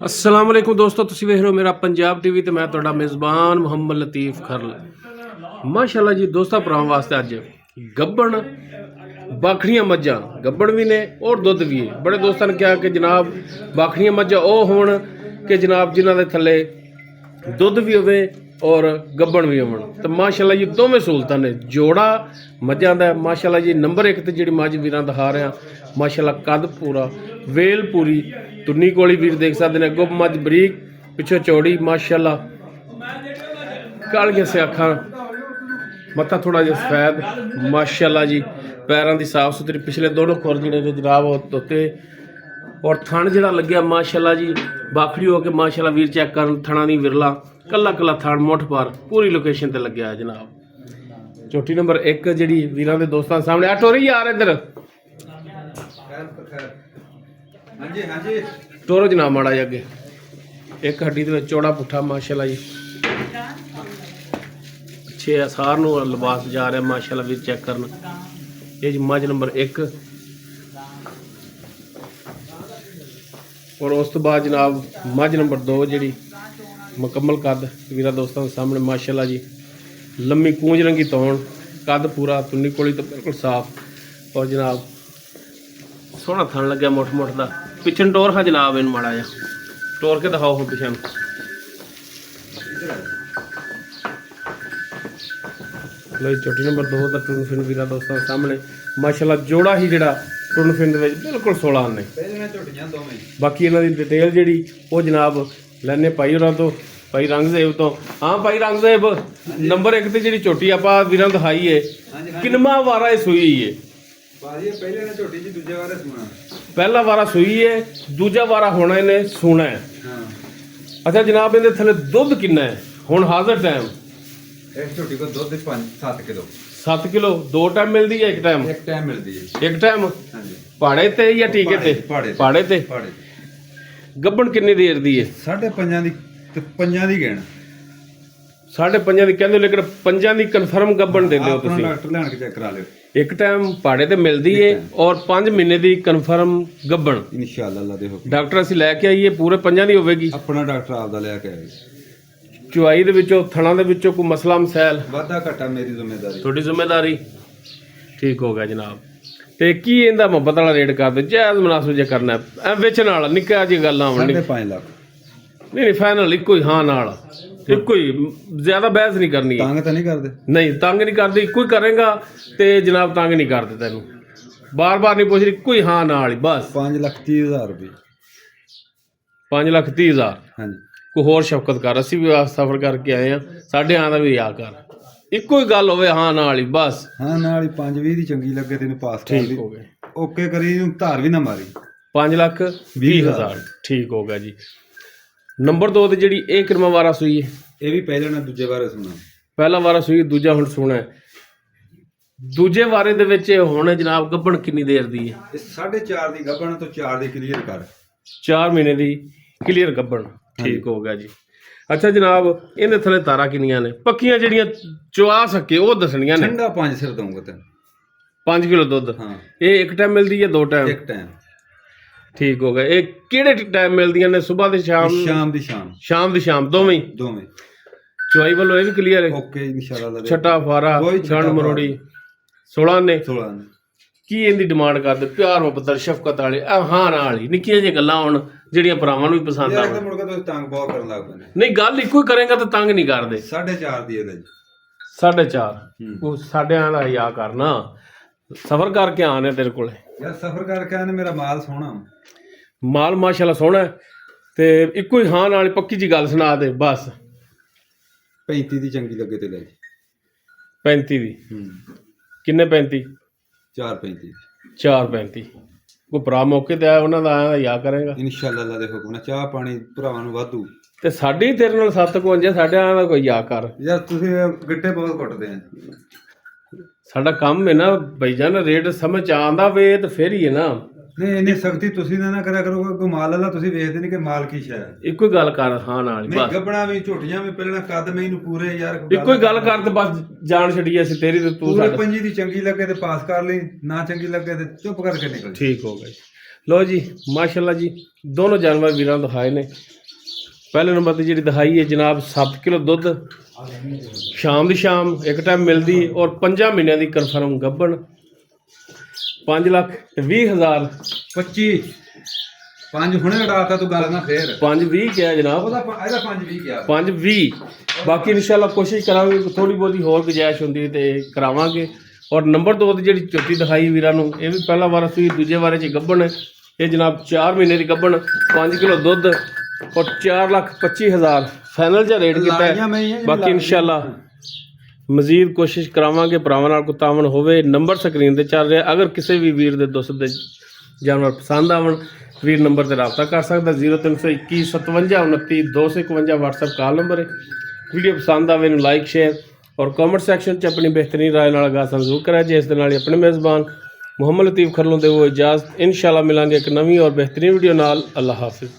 अस्सलाम वालेकुम दोस्तों, तुसीं वेख रहे हो मेरा पंजाब टीवी ते मैं तुहाडा मेज़बान मुहम्मद लतीफ़ खरल। माशाअल्लाह जी दोस्तों, भरावां वास्ते अज गब्बन बाखड़ियां मज्जां गब्बन भी ने और दुध भी है। बड़े दोस्तों ने कहा कि जनाब बाखड़ियां मज्जां वो होण कि जनाब जिन्हां दे थल्ले दुध भी होवे और गब्बन भी होवन। तो माशाअल्लाह जी दोवें सहूलतां ने। जोड़ा मज्जां दा माशाअल्लाह जी नंबर 1 ते जिहड़ी मज्झ वीरां दिखा रहे हैं माशाअल्लाह कद पूरा वेल पूरी तुन्नी कोली वीर देख सकते हैं। अगों मज्झ बरीक पिछों चौड़ी माशाअल्लाह कालियां स्याखां मत्था थोड़ा जिहा सफैद माशाअल्लाह जी। पैरों की साफ सुथरी पिछले दोनों खुर जिहड़े जनाब उत्ते और थण जिहड़ा लग्या माशाअल्लाह जी बाखड़ी हो के माशाअल्लाह वीर चेक कर थणा दी विरला कला कला थण मुठ पर पूरी लोकेशन ते लग्या है जनाब। चोटी नंबर 1 जिहड़ी वीरां दे दोस्तां सामने आ टोरी यार इधर टोरो जनाब माड़ा जी अगे एक हड्डी दे चौड़ा पुट्ठा माशाअल्लाह जी अच्छे आसार नूं लिबास जा रहा माशाअल्लाह वीर चेक करन। ये मझ नंबर 1 और उस तो बाद जनाब मझ नंबर 2 जी मुकम्मल कद वीरा दोस्तों के सामने माशाअल्लाह जी लम्मी कूंज रंगी तौण कद पूरा तुन्नी कोली तो बिल्कुल साफ और जनाब सोहना थन लग्या मुठ मुठ का पिछन टोर हाँ जनाब इन माड़ा जा टोर के दिखाओ हो पिछन लो चोटी नंबर 2 का टून फिन वीरा दोस्तों के सामने माशाअल्लाह जोड़ा ही जड़ा टून फिन बिल्कुल 16 ने। बाकी इन्हों की डिटेल जी वो जनाब लैने भाई होर तो भाई रंगजेब तो। हाँ भाई रंगजेब नंबर 1 ते जी झोटी आप वीर दिखाई है किनवा वारा ये सूई है? पहला वारा सूई है दूजा वारा होना इन्हें सूना है। अच्छा जनाब इहदे थले दुध कितना है हुण हाज़र टाइम? इस झोटी को दुध 7 किलो 7 किलो 2 टाइम मिलती है? एक टाइम मिलती है। एक टाइम पहाड़े ते या टीके ते? पहाड़े ते। गब्बन कितनी देर दी है? 5.5 दी ते 5 दी गिण 5.5 दी कहंदे लेकिन 5 दी कन्फर्म गब्बन देंदे हो तुसीं? डॉक्टर लैण के चेक करा लियो। एक टाइम पहाड़े ते मिलती है और 5 महीने दी कन्फर्म गब्बन इंशाअल्लाह अल्लाह दे हुक्म डॉक्टर असीं लैके आईए पूरे 5 दी होवेगी? अपना डॉक्टर आपदा लेके आए। चुआई दे विचों थणा दे विचों कोई मसला मसैल वाधा घटा मेरी जिम्मेदारी थोड़ी जिम्मेदारी ठीक हो गया जनाब। ते की इहदा मुहब्बत वाला रेट कर दे जायज़ मुनासिब जे करना है बेचण वाला निक्का जी गल्लां होण 5.5 लाख नहीं फाइनल इको ही हाँ नाल इको ही ज्यादा बहस नहीं करनी है। तंग तो नहीं करदे? नहीं तंग नहीं करते इको ही करेगा ते जनाब तंग नहीं करते तेनू बार बार नहीं पूछ रही इको ही हाँ नाल ही बस। 5,30,000 रुपये 5,30,000 हाँ जी। कोई होर शफकत कर असी भी सफर करके आए हैं साढ़े आं दा भी आ कर इको ही गल होवे हाँ नाल ही बस। हाँ नाल ही 5-20 दी चंगी लगे तेन पास कर ठीक हो गए ओके करी धार भी ना मारी 5,20,000 ठीक हो गया जी। नंबर 2 ते जिहड़ी ਇਹ ਕਿਰਮਾ ਵਾਰਾ ਸੂਈ ਹੈ? ਇਹ ਵੀ ਪਹਿਲੇ ਨਾ ਦੂਜੇ ਵਾਰੇ ਸੁਣਾ। ਪਹਿਲਾ ਵਾਰਾ ਸੂਈ ਦੂਜਾ ਹੁਣ ਸੋਣਾ ਹੈ। ਦੂਜੇ ਵਾਰੇ ਦੇ ਵਿੱਚ ਹੁਣ ਜਨਾਬ ਗੱਭਣ ਕਿੰਨੀ ਦੇਰ ਦੀ ਹੈ? ਇਹ 4.5 ਦੀ ਗੱਭਣ ਤੋਂ 4 ਦੀ ਕਲੀਅਰ ਕਰ 4 ਮਹੀਨੇ ਦੀ ਕਲੀਅਰ ਗੱਭਣ ਠੀਕ ਹੋ ਗਿਆ ਜੀ। ਅੱਛਾ ਜਨਾਬ ਇਹਦੇ ਥੱਲੇ ਤਾਰਾਂ ਕਿੰਨੀਆਂ ਨੇ ਪੱਕੀਆਂ ਜਿਹੜੀਆਂ ਚੁਆ ਸਕੇ ਉਹ ਦੱਸਣੀਆਂ ਨੇ? ਠੰਡਾ 5 ਸਿਰ ਦਊਂਗਾ ਤੈਨੂੰ 5 ਕਿਲੋ ਦੁੱਧ। ਹਾਂ ਇਹ ਇੱਕ ਟਾਈਮ ਮਿਲਦੀ ਹੈ 2 ਟਾਈਮ? ਇੱਕ ਟਾਈਮ ਠੀਕ ਹੋ ਗਿਆ। ਇਹ ਕਿਹੜੇ ਟਾਈਮ ਮਿਲਦੀਆਂ ਨੇ ਸਵੇਰ ਤੇ ਸ਼ਾਮ? ਸ਼ਾਮ ਦੀ ਸ਼ਾਮ ਸ਼ਾਮ ਦੀ ਸ਼ਾਮ ਦੋਵੇਂ ਹੀ? ਦੋਵੇਂ। ਚੁਆਈ ਵੱਲੋਂ ਇਹ ਵੀ ਕਲੀਅਰ ਹੈ? ਓਕੇ ਇਨਸ਼ਾਅੱਲਾ। ਛੱਟਾ ਫਾਰਾ ਗੰਢ ਮਰੋੜੀ 16 ਨੇ? 16 ਨੇ। ਕੀ ਇਹਦੀ ਡਿਮਾਂਡ ਕਰਦੇ ਪਿਆਰ ਮੁਹੱਬਤ ਸ਼ਫਕਤ ਵਾਲੇ ਹਾਂ ਨਾਲ ਹੀ ਨਿੱਕੀਆਂ ਜਿਹੀਆਂ ਗੱਲਾਂ ਹੋਣ ਜਿਹੜੀਆਂ ਭਰਾਵਾਂ ਨੂੰ ਵੀ ਪਸੰਦ ਆਉਣ? ਮੁੜ ਕੇ ਤੁਸੀਂ ਤੰਗ ਬਹੁਤ ਕਰਨ ਲੱਗ ਪੈਂਦੇ। ਨਹੀਂ ਗੱਲ ਇੱਕੋ ਹੀ ਕਰੇਗਾ ਤਾਂ ਤੰਗ ਨਹੀਂ ਕਰਦੇ। 4.5 ਦੀ ਇਹਦਾ ਜੀ 4.5 ਉਹ ਸਾਡੇ ਆਂ ਦਾ ਹਿਆ ਕਰਨਾ ਸਫਰ ਕਰਕੇ ਆਨੇ ਤੇਰੇ ਕੋਲੇ ਯਾਰ ਸਫਰ ਕਰਕੇ ਆਨੇ ਮੇਰਾ ਮਾਲ ਸੋਹਣਾ ਮਾਲ ਮਾਸ਼ਾਅੱਲਾ ਸੋਹਣਾ ਤੇ ਇੱਕੋ ਹੀ ਹਾਂ ਨਾਲ ਪੱਕੀ ਜੀ ਗੱਲ ਸੁਣਾ ਦੇ ਬਸ। 35 ਦੀ ਚੰਗੀ ਲੱਗੇ ਤੇ ਲੈ ਜੀ। 35 ਦੀ ਕਿੰਨੇ 35? 4.35 4.35 ਕੋਈ ਭਰਾ ਮੌਕੇ ਤੇ ਆਇਆ ਉਹਨਾਂ ਦਾ ਆਇਆ ਯਾ ਕਰੇਗਾ ਇਨਸ਼ਾਅੱਲਾ ਅੱਲਾ ਦੇ ਹੁਕਮ ਨਾਲ। ਚਾਹ ਪਾਣੀ ਭਰਾਵਾਂ ਨੂੰ ਵਾਧੂ ਤੇ ਸਾਡੀ ਤੇਰੇ ਨਾਲ 7.55 ਸਾਡੇ ਆਇਆ ਦਾ ਕੋਈ ਯਾ ਕਰ ਯਾਰ ਤੁਸੀਂ ਗੱਟੇ ਬਹੁਤ ਕੁੱਟਦੇ ਆ। ਸਾਡਾ ਕੰਮ ਹੈ ਨਾ ਭਾਈ ਜਾਨ ਰੇਟ ਸਮਝ ਆਂਦਾ ਵੇ ਤੇ ਫਿਰ ਹੀ ਹੈ ਨਾ। ਨਹੀਂ ਇੰਨੀ ਸਖਤੀ ਤੁਸੀਂ ਨਾ ਕਰਿਆ ਕਰੋਗੇ ਕੋਈ ਮਾਲ ਵਾਲਾ ਤੁਸੀਂ ਵੇਖਦੇ ਨਹੀਂ ਕਿ ਮਾਲ ਕੀ ਸ਼ੈ ਹੈ। ਇੱਕੋ ਹੀ ਗੱਲ ਕਰ ਹਾਂ ਨਾਲ ਹੀ ਬਸ। ਗੱਬਣਾ ਵੀ ਝੋਟੀਆਂ ਵੀ ਪਹਿਲਾਂ ਕੱਦ ਮੈਨੂੰ ਪੂਰੇ ਯਾਰ ਇੱਕੋ ਹੀ ਗੱਲ ਕਰ ਤੇ ਬਸ ਜਾਨ ਛੱਡੀ ਅਸੀਂ ਤੇਰੀ ਤੇ ਤੂੰ ਸਾਡਾ 5 ਦੀ ਚੰਗੀ ਲੱਗੇ ਤੇ ਪਾਸ ਕਰ ਲਈ ਨਾ ਚੰਗੀ ਲੱਗੇ ਤੇ ਚੁੱਪ ਕਰਕੇ ਨਿਕਲ। ਠੀਕ ਹੋ ਗਿਆ। लो जी माशाल्लाह जी दोनों जानवर वीरां दिखाए ने ਪਹਿਲੇ ਨੰਬਰ ਤੇ ਜਿਹੜੀ ਦਿਖਾਈ ਹੈ ਜਨਾਬ 7 ਕਿਲੋ ਦੁੱਧ, ਸ਼ਾਮ ਦੀ ਸ਼ਾਮ ਇੱਕ ਟਾਈਮ ਮਿਲਦੀ ਔਰ 5 ਮਹੀਨਿਆਂ ਦੀ ਕਨਫਰਮ ਗੱਭਣ, 5,20,000 25 5 ਹੁਣੇ ਉਡਾਤਾ ਤੂੰ ਗੱਲ ਨਾ ਫੇਰ 5,20 ਕਿਹਾ ਜਨਾਬ, ਇਹਦਾ 5-20 ਗਿਆ 5,20। ਬਾਕੀ ਇਨਸ਼ਾਅੱਲਾ ਕੋਸ਼ਿਸ਼ ਕਰਾਂਗੇ ਕਿ ਥੋੜੀ ਬਹੁਤੀ ਹੋਰ ਗੁੰਜਾਇਸ਼ ਹੁੰਦੀ ਤੇ ਕਰਾਵਾਂਗੇ। ਔਰ ਨੰਬਰ 2 ਤੇ ਜਿਹੜੀ ਝੋਟੀ ਦਿਖਾਈ ਵੀਰਾਂ ਨੂੰ, ਇਹ ਵੀ ਪਹਿਲਾ ਵਾਰ ਸੀ, ਦੂਜੇ ਵਾਰੇ 'ਚ ਗੱਭਣ ਹੈ। ਇਹ ਜਨਾਬ 4 ਮਹੀਨੇ ਦੀ ਗੱਭਣ, 5 ਕਿਲੋ ਦੁੱਧ ਔਰ 4,25,000 ਫਾਈਨਲ ਜਿਹਾ ਰੇਟ ਕੀਤਾ ਹੈ। ਬਾਕੀ ਇਨਸ਼ਾਅੱਲਾ ਮਜ਼ੀਦ ਕੋਸ਼ਿਸ਼ ਕਰਾਵਾਂਗੇ ਭਰਾਵਾਂ ਨਾਲ ਕੋਈ ਤਾਵਨ ਹੋਵੇ। ਨੰਬਰ ਸਕਰੀਨ ਤੇ ਚੱਲ ਰਿਹਾ, ਅਗਰ ਕਿਸੇ ਵੀ ਵੀਰ ਦੇ ਦੋਸਤ ਦੇ ਜਾਨਵਰ ਪਸੰਦ ਆਵਣ ਵੀਰ ਨੰਬਰ ਤੇ ਰਾਬਤਾ ਕਰ ਸਕਦਾ। 0321 57 29 251 WhatsApp ਕਾਲ ਨੰਬਰ ਹੈ। ਵੀਡੀਓ ਪਸੰਦ ਆਵੇ ਨੂੰ ਲਾਈਕ ਸ਼ੇਅਰ ਔਰ ਕਮੈਂਟ ਸੈਕਸ਼ਨ 'ਚ ਆਪਣੀ ਬਿਹਤਰੀਨ ਰਾਏ ਨਾਲ ਆਗਾਹ ਜ਼ਰੂਰ ਕਰਿਆ ਜੇ। ਇਸ ਦੇ ਨਾਲ ਹੀ ਆਪਣੇ ਮੇਜ਼ਬਾਨ ਮੁਹੰਮਦ ਲਤੀਫ ਖਰਲੋਂ ਦੇ ਉਹ ਇਜਾਜ਼ਤ। ਇਨਸ਼ਾਅੱਲਾ ਮਿਲਾਂਗੇ ਇੱਕ ਨਵੀਂ ਔਰ ਬਿਹਤਰੀਨ ਵੀਡੀਓ ਨਾਲ। ਅੱਲਾਹ ਹਾਫਿਜ਼।